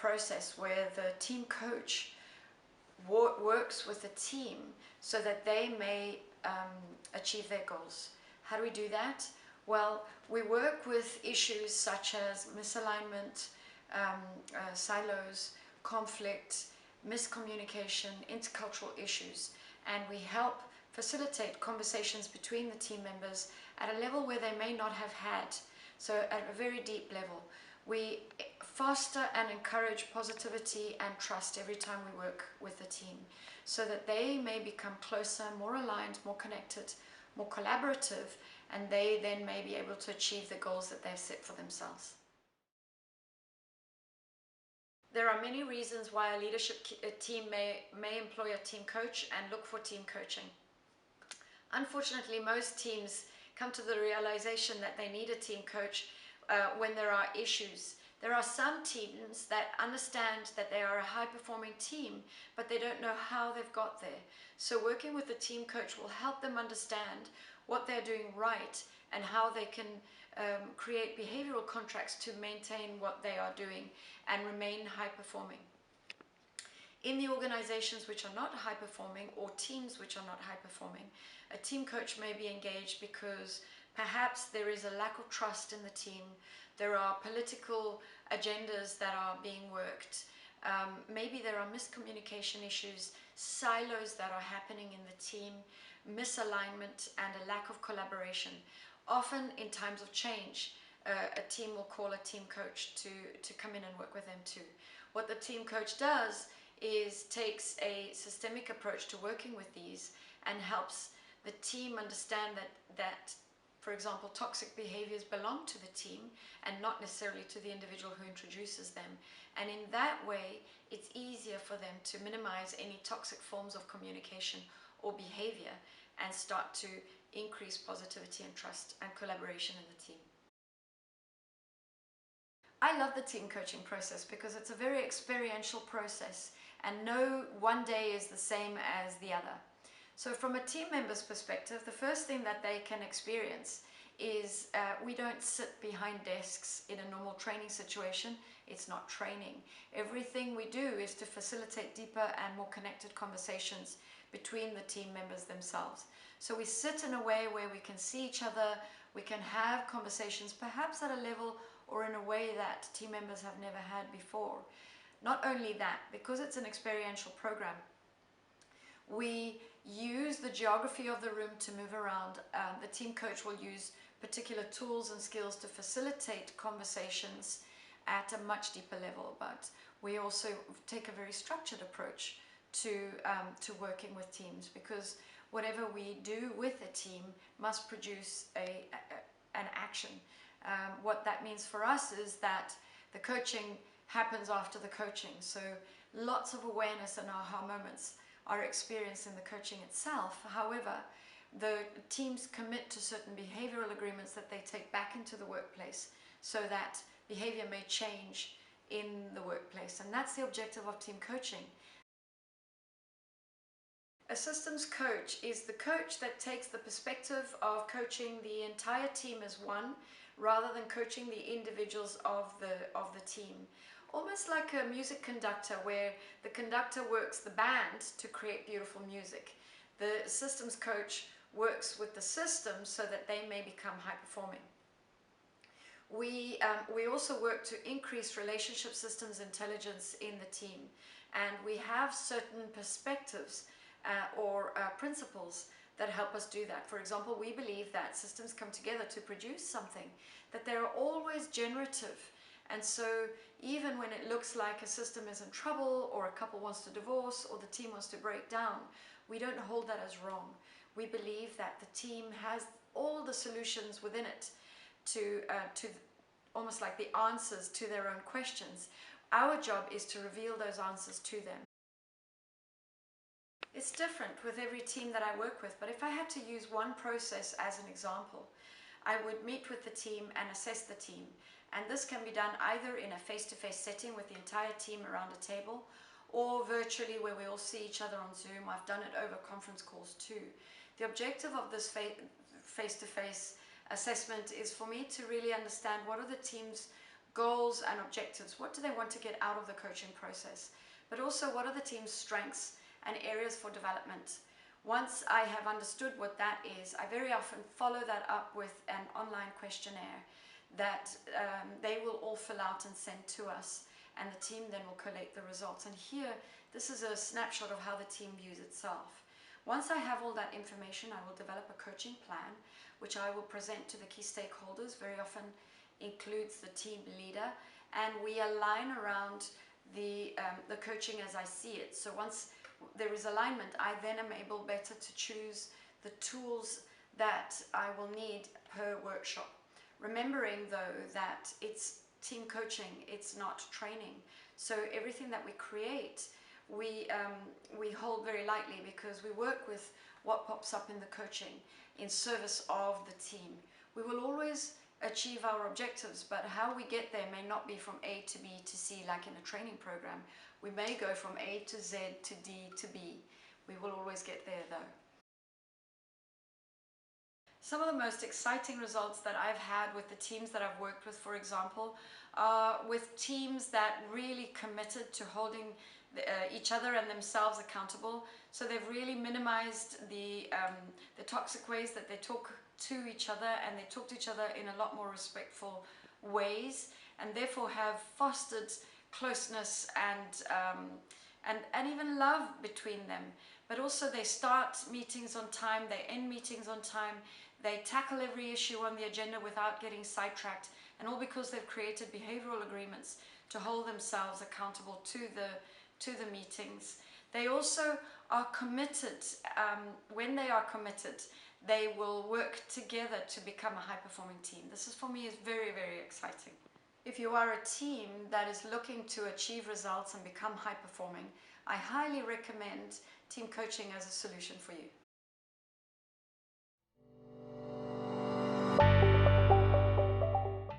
process where the team coach works with the team so that they may achieve their goals. How do we do that? Well, we work with issues such as misalignment, silos, conflict, miscommunication, intercultural issues, and we help facilitate conversations between the team members at a level where they may not have had, so at a very deep level. We foster and encourage positivity and trust every time we work with the team so that they may become closer, more aligned, more connected, more collaborative, and they then may be able to achieve the goals that they've set for themselves. There are many reasons why a leadership team may employ a team coach and look for team coaching. Unfortunately, most teams come to the realization that they need a team coach when there are issues. There are some teams that understand that they are a high-performing team, but they don't know how they've got there. So working with the team coach will help them understand what they're doing right and how they can create behavioral contracts to maintain what they are doing and remain high-performing. In the organizations which are not high-performing or teams which are not high-performing, a team coach may be engaged because perhaps there is a lack of trust in the team. There are political agendas that are being worked. Maybe there are miscommunication issues, silos that are happening in the team, misalignment, and a lack of collaboration. Often in times of change, a team will call a team coach to come in and work with them too. What the team coach does is takes a systemic approach to working with these and helps the team understand that for example, toxic behaviors belong to the team and not necessarily to the individual who introduces them. And in that way, it's easier for them to minimize any toxic forms of communication or behavior and start to increase positivity and trust and collaboration in the team. I love the team coaching process because it's a very experiential process and no one day is the same as the other. So from a team member's perspective, the first thing that they can experience is we don't sit behind desks in a normal training situation. It's not training. Everything we do is to facilitate deeper and more connected conversations between the team members themselves. So we sit in a way where we can see each other, we can have conversations perhaps at a level or in a way that team members have never had before. Not only that, because it's an experiential program, we use the geography of the room to move around. The team coach will use particular tools and skills to facilitate conversations at a much deeper level, but we also take a very structured approach to working with teams, because whatever we do with a team must produce an action. What that means for us is that the coaching happens after the coaching, so lots of awareness and aha moments are experienced in the coaching itself. However, the teams commit to certain behavioral agreements that they take back into the workplace so that behavior may change in the workplace, and that's the objective of team coaching. A systems coach is the coach that takes the perspective of coaching the entire team as one rather than coaching the individuals of the team. Almost like a music conductor, where the conductor works the band to create beautiful music. The systems coach works with the system so that they may become high performing. We also work to increase relationship systems intelligence in the team, and we have certain perspectives or principles that help us do that. For example, we believe that systems come together to produce something, that they're always generative. And so even when it looks like a system is in trouble, or a couple wants to divorce, or the team wants to break down, we don't hold that as wrong. We believe that the team has all the solutions within it to almost like the answers to their own questions. Our job is to reveal those answers to them. It's different with every team that I work with, but if I had to use one process as an example, I would meet with the team and assess the team. And this can be done either in a face-to-face setting with the entire team around a table, or virtually where we all see each other on Zoom. I've done it over conference calls too. The objective of this face-to-face assessment is for me to really understand what are the team's goals and objectives. What do they want to get out of the coaching process? But also, what are the team's strengths and areas for development? Once I have understood what that is, I very often follow that up with an online questionnaire that they will all fill out and send to us, and the team then will collate the results. And here, this is a snapshot of how the team views itself. Once I have all that information, I will develop a coaching plan, which I will present to the key stakeholders, very often includes the team leader, and we align around the coaching as I see it. So once there is alignment, I then am able better to choose the tools that I will need per workshop. Remembering though that it's team coaching, it's not training. So everything that we create, we hold very lightly, because we work with what pops up in the coaching in service of the team. We will always achieve our objectives, but how we get there may not be from A to B to C like in a training program. We may go from A to Z to D to B. We will always get there though. Some of the most exciting results that I've had with the teams that I've worked with, for example, are with teams that really committed to holding each other and themselves accountable. So they've really minimized the toxic ways that they talk to each other, and they talk to each other in a lot more respectful ways, and therefore have fostered closeness and even love between them. But also they start meetings on time, they end meetings on time, they tackle every issue on the agenda without getting sidetracked, and all because they've created behavioral agreements to hold themselves accountable to the meetings. They also are committed. When they are committed, they will work together to become a high-performing team. This is, for me, is very, very exciting. If you are a team that is looking to achieve results and become high-performing, I highly recommend team coaching as a solution for you.